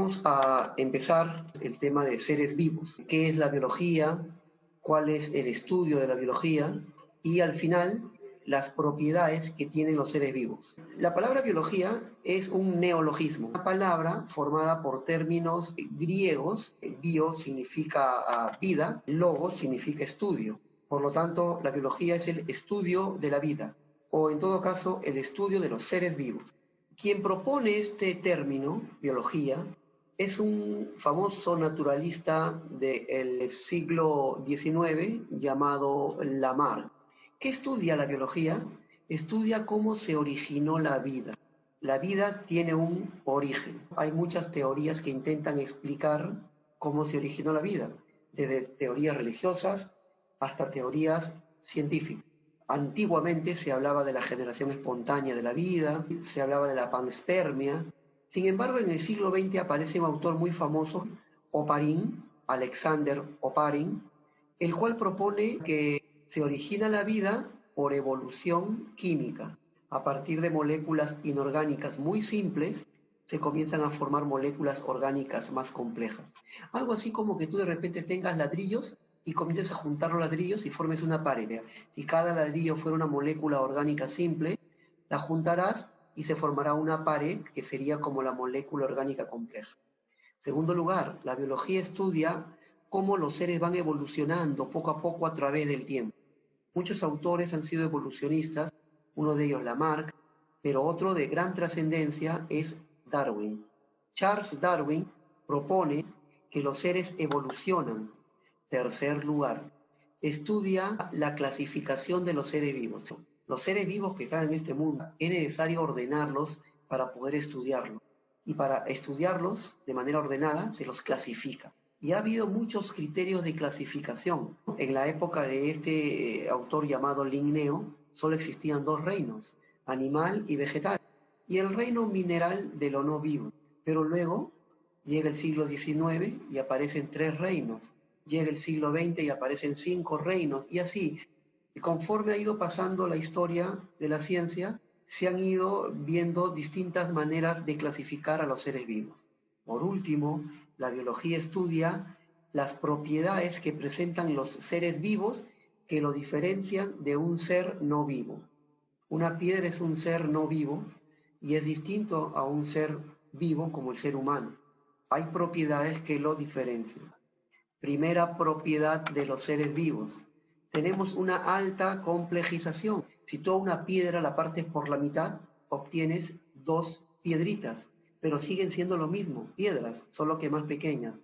Vamos a empezar el tema de seres vivos. ¿Qué es la biología? ¿Cuál es el estudio de la biología? Y al final, las propiedades que tienen los seres vivos. La palabra biología es un neologismo, una palabra formada por términos griegos. Bio significa vida, logos significa estudio. Por lo tanto, la biología es el estudio de la vida, o en todo caso, el estudio de los seres vivos. Quien propone este término, biología, es un famoso naturalista del siglo XIX llamado Lamarck. ¿Qué estudia la biología? Estudia cómo se originó la vida. La vida tiene un origen. Hay muchas teorías que intentan explicar cómo se originó la vida, desde teorías religiosas hasta teorías científicas. Antiguamente se hablaba de la generación espontánea de la vida, se hablaba de la panspermia. Sin embargo, en el siglo XX aparece un autor muy famoso, Oparin, Alexander Oparin, el cual propone que se origina la vida por evolución química. A partir de moléculas inorgánicas muy simples, se comienzan a formar moléculas orgánicas más complejas. Algo así como que tú de repente tengas ladrillos y comiences a juntar los ladrillos y formes una pared. Si cada ladrillo fuera una molécula orgánica simple, la juntarás y se formará una pared que sería como la molécula orgánica compleja. Segundo lugar, la biología estudia cómo los seres van evolucionando poco a poco a través del tiempo. Muchos autores han sido evolucionistas, uno de ellos Lamarck, pero otro de gran trascendencia es Darwin. Charles Darwin propone que los seres evolucionan. Tercer lugar, estudia la clasificación de los seres vivos. Los seres vivos que están en este mundo, es necesario ordenarlos para poder estudiarlos. Y para estudiarlos de manera ordenada, se los clasifica. Y ha habido muchos criterios de clasificación. En la época de este autor llamado Linneo, solo existían dos reinos, animal y vegetal, y el reino mineral de lo no vivo. Pero luego llega el siglo XIX y aparecen tres reinos. Llega el siglo XX y aparecen 5 reinos, y así, conforme ha ido pasando la historia de la ciencia, se han ido viendo distintas maneras de clasificar a los seres vivos. Por último, la biología estudia las propiedades que presentan los seres vivos que lo diferencian de un ser no vivo. Una piedra es un ser no vivo y es distinto a un ser vivo como el ser humano. Hay propiedades que lo diferencian. Primera propiedad de los seres vivos. Tenemos una alta complejización. Si tú a una piedra la partes por la mitad, obtienes 2 piedritas, pero siguen siendo lo mismo, piedras, solo que más pequeñas.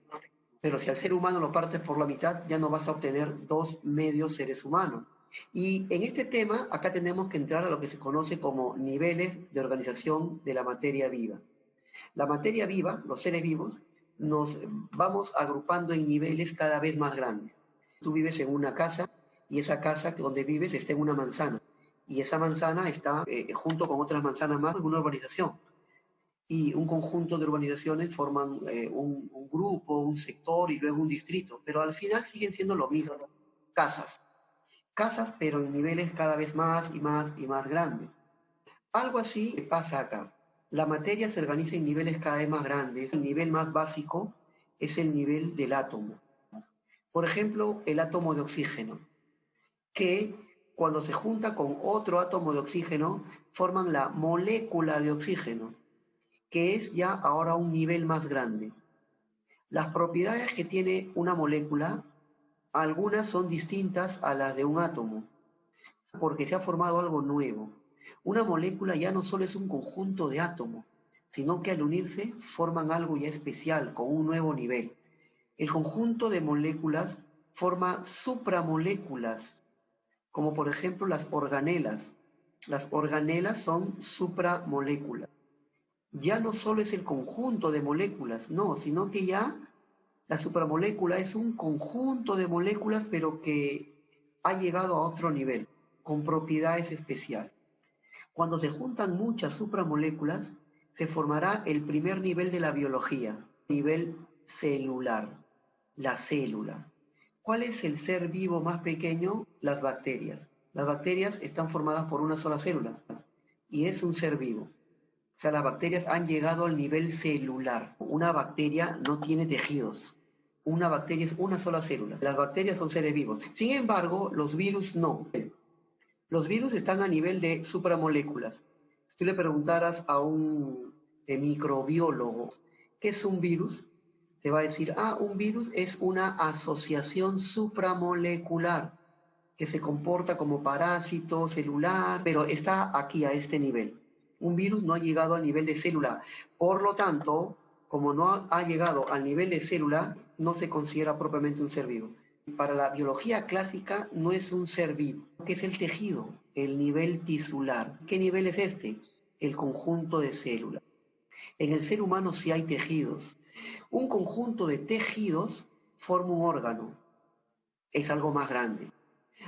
Pero si al ser humano lo partes por la mitad, ya no vas a obtener 2 medios seres humanos. Y en este tema, acá tenemos que entrar a lo que se conoce como niveles de organización de la materia viva. La materia viva, los seres vivos, nos vamos agrupando en niveles cada vez más grandes. Tú vives en una casa y esa casa donde vives está en una manzana. Y esa manzana está junto con otras manzanas más en una urbanización. Y un conjunto de urbanizaciones forman un grupo, un sector y luego un distrito. Pero al final siguen siendo lo mismo. Casas. Casas, pero en niveles cada vez más y más y más grandes. Algo así pasa acá. La materia se organiza en niveles cada vez más grandes. El nivel más básico es el nivel del átomo. Por ejemplo, el átomo de oxígeno, que cuando se junta con otro átomo de oxígeno, forman la molécula de oxígeno, que es ya ahora un nivel más grande. Las propiedades que tiene una molécula, algunas son distintas a las de un átomo, porque se ha formado algo nuevo. Una molécula ya no solo es un conjunto de átomos, sino que al unirse forman algo ya especial, con un nuevo nivel. El conjunto de moléculas forma supramoléculas, como por ejemplo las organelas. Las organelas son supramoléculas. Ya no solo es el conjunto de moléculas, no, sino que ya la supramolécula es un conjunto de moléculas, pero que ha llegado a otro nivel, con propiedades especiales. Cuando se juntan muchas supramoléculas, se formará el primer nivel de la biología, nivel celular, la célula. ¿Cuál es el ser vivo más pequeño? Las bacterias. Las bacterias están formadas por una sola célula y es un ser vivo. O sea, las bacterias han llegado al nivel celular. Una bacteria no tiene tejidos. Una bacteria es una sola célula. Las bacterias son seres vivos. Sin embargo, los virus no. Los virus están a nivel de supramoléculas. Si tú le preguntaras a un microbiólogo, ¿qué es un virus? Te va a decir, un virus es una asociación supramolecular que se comporta como parásito celular, pero está aquí a este nivel. Un virus no ha llegado al nivel de célula. Por lo tanto, como no ha llegado al nivel de célula, no se considera propiamente un ser vivo. Para la biología clásica no es un ser vivo, que es el tejido, el nivel tisular. ¿Qué nivel es este? El conjunto de células. En el ser humano sí hay tejidos. Un conjunto de tejidos forma un órgano. Es algo más grande.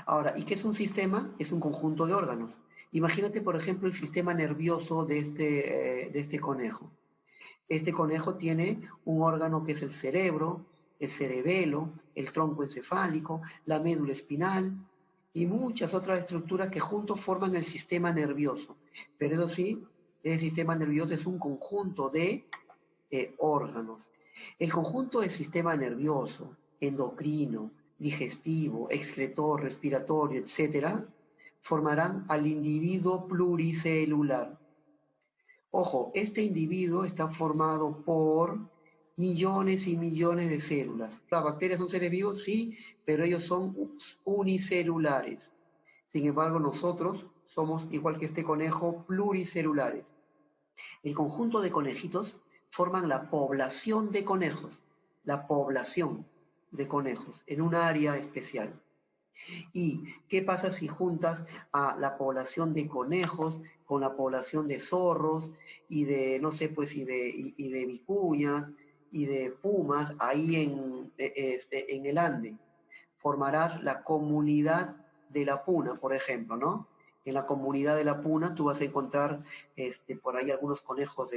Ahora, ¿y qué es un sistema? Es un conjunto de órganos. Imagínate, por ejemplo, el sistema nervioso de este conejo. Este conejo tiene un órgano que es el cerebro, el cerebelo, el tronco encefálico, la médula espinal y muchas otras estructuras que juntos forman el sistema nervioso. Pero eso sí, el sistema nervioso es un conjunto de órganos. El conjunto del sistema nervioso, endocrino, digestivo, excretor, respiratorio, etcétera, formarán al individuo pluricelular. Ojo, este individuo está formado por millones y millones de células. ¿Las bacterias son seres vivos? Sí, pero ellos son unicelulares. Sin embargo, nosotros somos, igual que este conejo, pluricelulares. El conjunto de conejitos forman la población de conejos, en un área especial. ¿Y qué pasa si juntas a la población de conejos con la población de zorros y de, no sé, pues, y de vicuñas y de pumas ahí en el Ande? Formarás la comunidad de la puna, por ejemplo, ¿no? En la comunidad de la puna tú vas a encontrar por ahí algunos conejos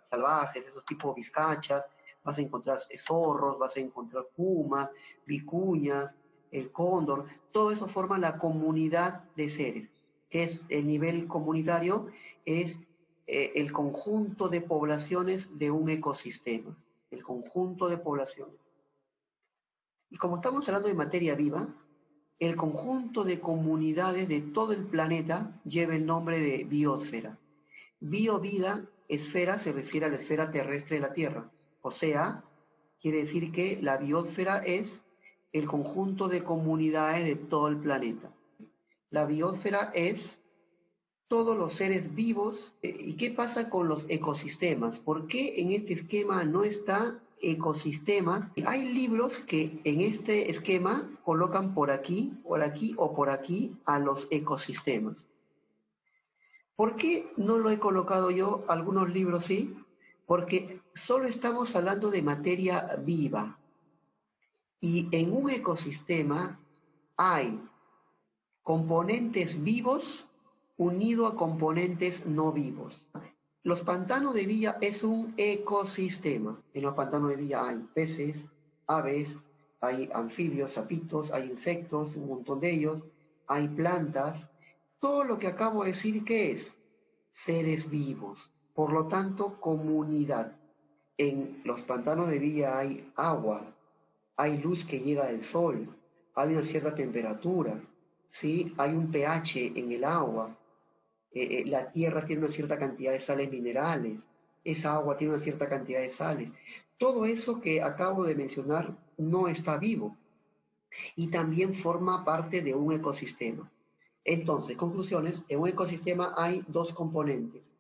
salvajes, esos tipos vizcachas, vas a encontrar zorros, vas a encontrar pumas, vicuñas, el cóndor, todo eso forma la comunidad de seres, que es el nivel comunitario, es el conjunto de poblaciones de un ecosistema, el conjunto de poblaciones. Y como estamos hablando de materia viva, el conjunto de comunidades de todo el planeta lleva el nombre de biosfera. Biovida, esfera, se refiere a la esfera terrestre de la Tierra. O sea, quiere decir que la biosfera es el conjunto de comunidades de todo el planeta. La biosfera es todos los seres vivos. ¿Y qué pasa con los ecosistemas? ¿Por qué en este esquema no está ecosistemas? Hay libros que en este esquema colocan por aquí o por aquí a los ecosistemas. ¿Por qué no lo he colocado yo? Algunos libros sí, porque solo estamos hablando de materia viva. Y en un ecosistema hay componentes vivos unidos a componentes no vivos. Los pantanos de Villa es un ecosistema. En los pantanos de Villa hay peces, aves, hay anfibios, sapitos, hay insectos, un montón de ellos, hay plantas. Todo lo que acabo de decir, ¿qué es? Seres vivos. Por lo tanto, comunidad. En los pantanos de Villa hay agua, hay luz que llega del sol, hay una cierta temperatura, ¿sí? Hay un pH en el agua, la tierra tiene una cierta cantidad de sales minerales, esa agua tiene una cierta cantidad de sales. Todo eso que acabo de mencionar no está vivo y también forma parte de un ecosistema. Entonces, conclusiones, en un ecosistema hay dos componentes,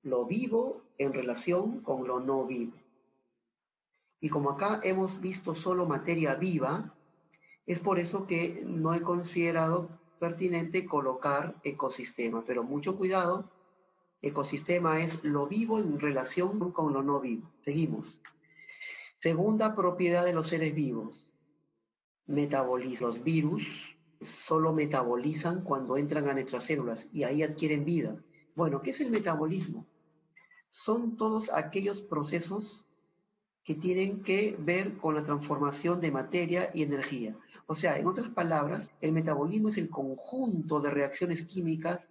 lo vivo en relación con lo no vivo. Y como acá hemos visto solo materia viva, es por eso que no he considerado pertinente colocar ecosistema. Pero mucho cuidado, ecosistema es lo vivo en relación con lo no vivo. Seguimos. Segunda propiedad de los seres vivos, metabolismo. Los virus solo metabolizan cuando entran a nuestras células y ahí adquieren vida. Bueno, ¿qué es el metabolismo? Son todos aquellos procesos que tienen que ver con la transformación de materia y energía. O sea, en otras palabras, el metabolismo es el conjunto de reacciones químicas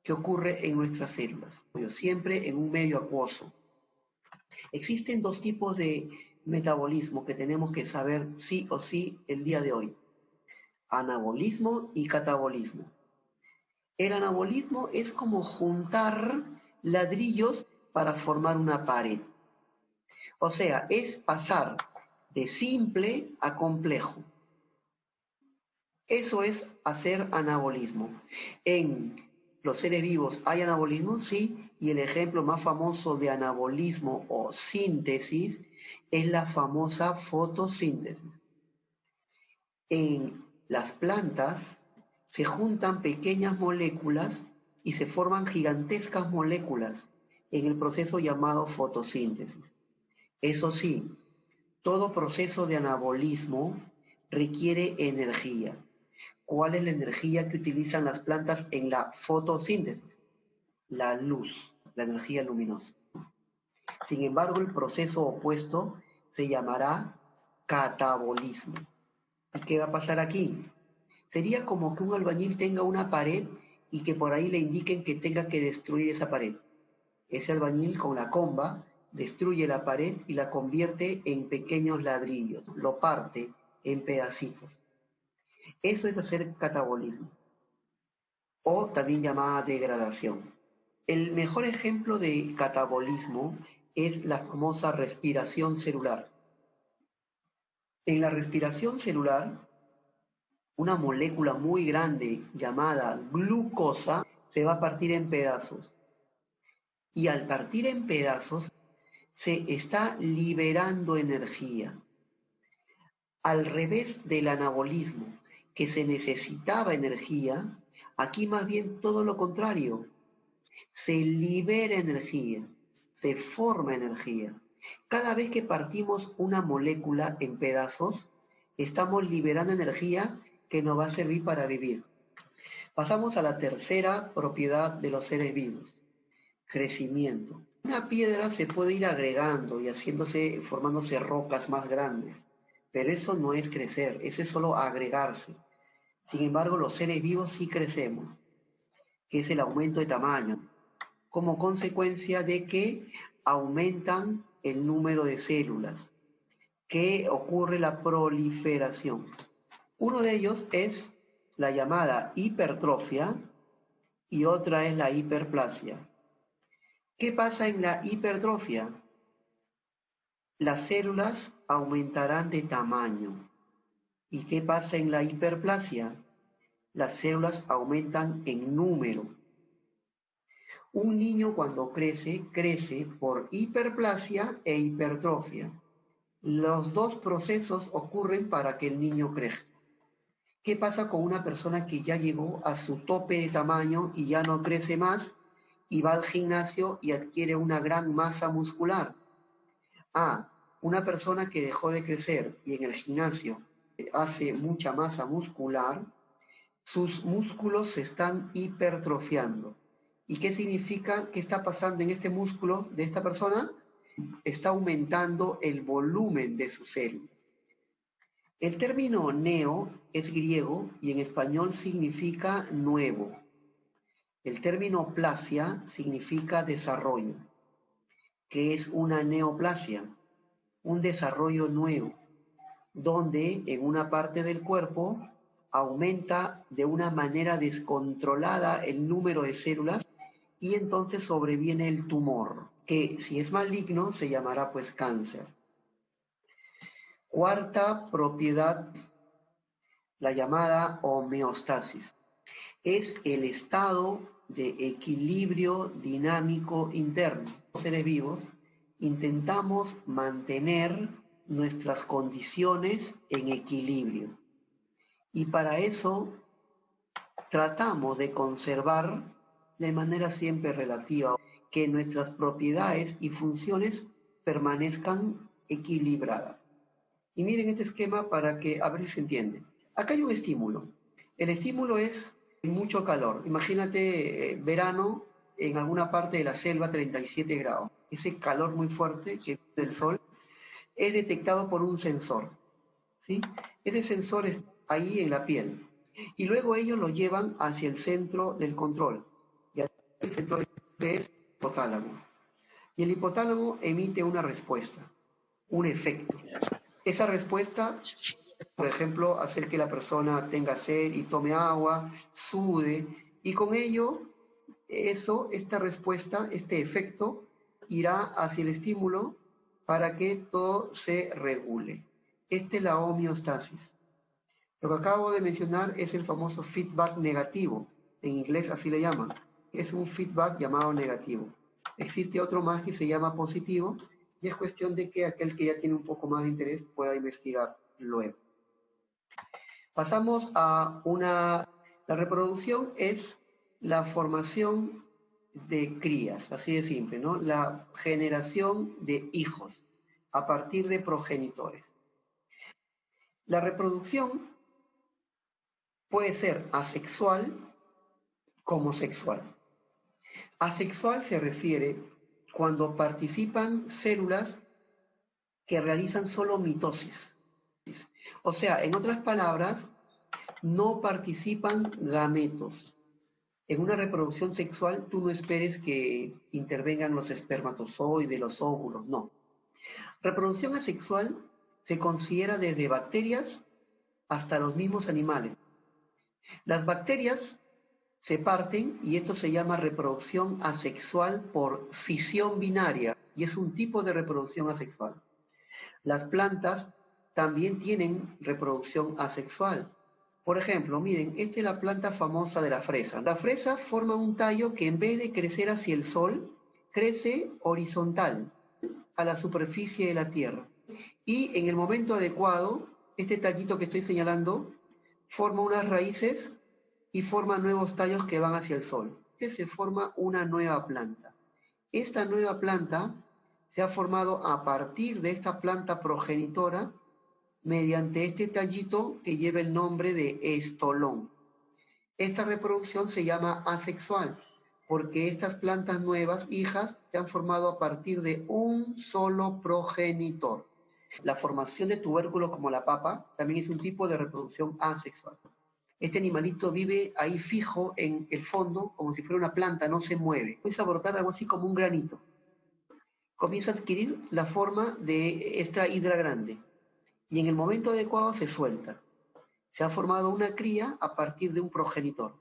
que ocurre en nuestras células, siempre en un medio acuoso. Existen dos tipos de metabolismo que tenemos que saber sí o sí el día de hoy: anabolismo y catabolismo. El anabolismo es como juntar ladrillos para formar una pared. O sea, es pasar de simple a complejo. Eso es hacer anabolismo. En los seres vivos hay anabolismo, sí, y el ejemplo más famoso de anabolismo o síntesis es la famosa fotosíntesis. En las plantas se juntan pequeñas moléculas y se forman gigantescas moléculas en el proceso llamado fotosíntesis. Eso sí, todo proceso de anabolismo requiere energía. ¿Cuál es la energía que utilizan las plantas en la fotosíntesis? La luz, la energía luminosa. Sin embargo, el proceso opuesto se llamará catabolismo. ¿Y qué va a pasar aquí? Sería como que un albañil tenga una pared y que por ahí le indiquen que tenga que destruir esa pared. Ese albañil con la comba destruye la pared y la convierte en pequeños ladrillos, lo parte en pedacitos. Eso es hacer catabolismo, o también llamada degradación. El mejor ejemplo de catabolismo es la famosa respiración celular. En la respiración celular, una molécula muy grande llamada glucosa se va a partir en pedazos. Y al partir en pedazos, se está liberando energía. Al revés del anabolismo, que se necesitaba energía, aquí más bien todo lo contrario. Se libera energía, se forma energía. Cada vez que partimos una molécula en pedazos, estamos liberando energía que nos va a servir para vivir. Pasamos a la tercera propiedad de los seres vivos: crecimiento. Una piedra se puede ir agregando y formándose rocas más grandes, pero eso no es crecer, eso es solo agregarse. Sin embargo, los seres vivos sí crecemos, que es el aumento de tamaño, como consecuencia de que aumentan el número de células, que ocurre la proliferación. Uno de ellos es la llamada hipertrofia y otra es la hiperplasia. ¿Qué pasa en la hipertrofia? Las células aumentarán de tamaño. ¿Y qué pasa en la hiperplasia? Las células aumentan en número. Un niño cuando crece por hiperplasia e hipertrofia. Los dos procesos ocurren para que el niño crezca. ¿Qué pasa con una persona que ya llegó a su tope de tamaño y ya no crece más y va al gimnasio y adquiere una gran masa muscular? Una persona que dejó de crecer y en el gimnasio hace mucha masa muscular, sus músculos se están hipertrofiando. ¿Y qué significa? ¿Qué está pasando en este músculo de esta persona? Está aumentando el volumen de sus células. El término neo es griego y en español significa nuevo. El término plasia significa desarrollo. ¿Qué es una neoplasia? Un desarrollo nuevo, donde en una parte del cuerpo aumenta de una manera descontrolada el número de células y entonces sobreviene el tumor, que si es maligno se llamará pues cáncer. Cuarta propiedad, la llamada homeostasis. Es el estado de equilibrio dinámico interno. Los seres vivos intentamos mantener nuestras condiciones en equilibrio. Y para eso tratamos de conservar de manera siempre relativa que nuestras propiedades y funciones permanezcan equilibradas. Y miren este esquema para que a ver si se entiende. Acá hay un estímulo. El estímulo es mucho calor. Imagínate verano en alguna parte de la selva, 37 grados. Ese calor muy fuerte que es del sol es detectado por un sensor, ¿sí? Ese sensor está ahí en la piel. Y luego ellos lo llevan hacia el centro del control. El centro es el hipotálamo. Y el hipotálamo emite una respuesta, un efecto. Esa respuesta, por ejemplo, hacer que la persona tenga sed y tome agua, sude, y con ello, esta respuesta, este efecto, irá hacia el estímulo para que todo se regule. Esta es la homeostasis. Lo que acabo de mencionar es el famoso feedback negativo. En inglés así le llaman. Es un feedback llamado negativo. Existe otro más que se llama positivo y es cuestión de que aquel que ya tiene un poco más de interés pueda investigar luego. Pasamos a La reproducción es la formación de crías, así de simple, ¿no? La generación de hijos a partir de progenitores. La reproducción puede ser asexual como sexual. Asexual se refiere cuando participan células que realizan solo mitosis. O sea, en otras palabras, no participan gametos. En una reproducción sexual, tú no esperes que intervengan los espermatozoides, los óvulos, no. Reproducción asexual se considera desde bacterias hasta los mismos animales. Las bacterias se parten y esto se llama reproducción asexual por fisión binaria y es un tipo de reproducción asexual. Las plantas también tienen reproducción asexual. Por ejemplo, miren, esta es la planta famosa de la fresa. La fresa forma un tallo que en vez de crecer hacia el sol, crece horizontal a la superficie de la tierra. Y en el momento adecuado, este tallito que estoy señalando forma unas raíces y forma nuevos tallos que van hacia el sol. Se forma una nueva planta. Esta nueva planta se ha formado a partir de esta planta progenitora mediante este tallito que lleva el nombre de estolón. Esta reproducción se llama asexual porque estas plantas nuevas, hijas, se han formado a partir de un solo progenitor. La formación de tubérculos como la papa también es un tipo de reproducción asexual. Este animalito vive ahí fijo en el fondo, como si fuera una planta, no se mueve. Comienza a brotar algo así como un granito. Comienza a adquirir la forma de esta hidra grande. Y en el momento adecuado se suelta. Se ha formado una cría a partir de un progenitor,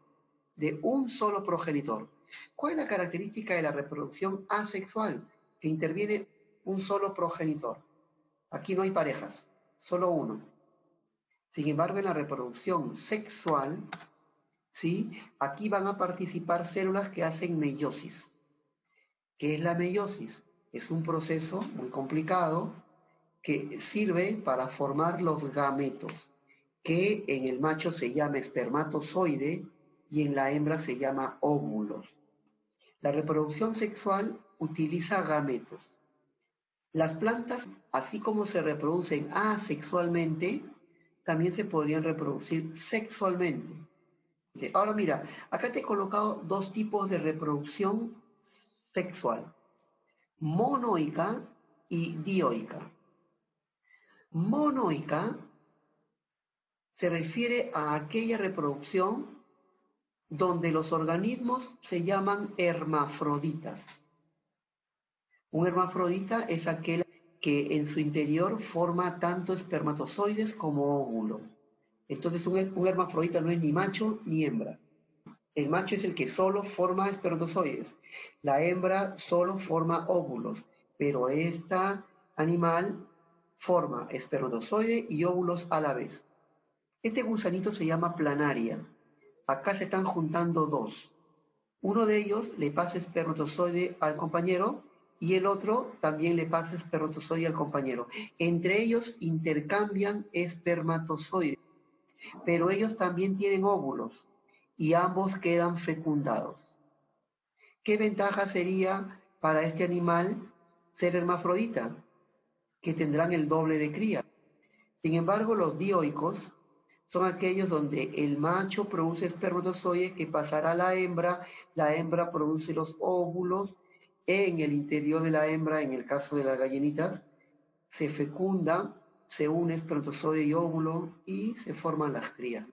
de un solo progenitor. ¿Cuál es la característica de la reproducción asexual? Que interviene un solo progenitor. Aquí no hay parejas, solo uno. Sin embargo, en la reproducción sexual, ¿sí? Aquí van a participar células que hacen meiosis. ¿Qué es la meiosis? Es un proceso muy complicado que sirve para formar los gametos, que en el macho se llama espermatozoide y en la hembra se llama óvulos. La reproducción sexual utiliza gametos. Las plantas, así como se reproducen asexualmente, también se podrían reproducir sexualmente. Ahora mira, acá te he colocado dos tipos de reproducción sexual, monoica y dioica. Monoica se refiere a aquella reproducción donde los organismos se llaman hermafroditas. Un hermafrodita es aquel que en su interior forma tanto espermatozoides como óvulo. Entonces un hermafrodita no es ni macho ni hembra. El macho es el que solo forma espermatozoides. La hembra solo forma óvulos. Pero esta animal forma espermatozoide y óvulos a la vez. Este gusanito se llama planaria. Acá se están juntando dos. Uno de ellos le pasa espermatozoide al compañero y el otro también le pasa espermatozoide al compañero. Entre ellos intercambian espermatozoides, pero ellos también tienen óvulos y ambos quedan fecundados. ¿Qué ventaja sería para este animal ser hermafrodita? Que tendrán el doble de cría. Sin embargo, los dioicos son aquellos donde el macho produce espermatozoides que pasará a la hembra produce los óvulos, en el interior de la hembra, en el caso de las gallinitas, se fecunda, se une espermatozoide y óvulo y se forman las crías.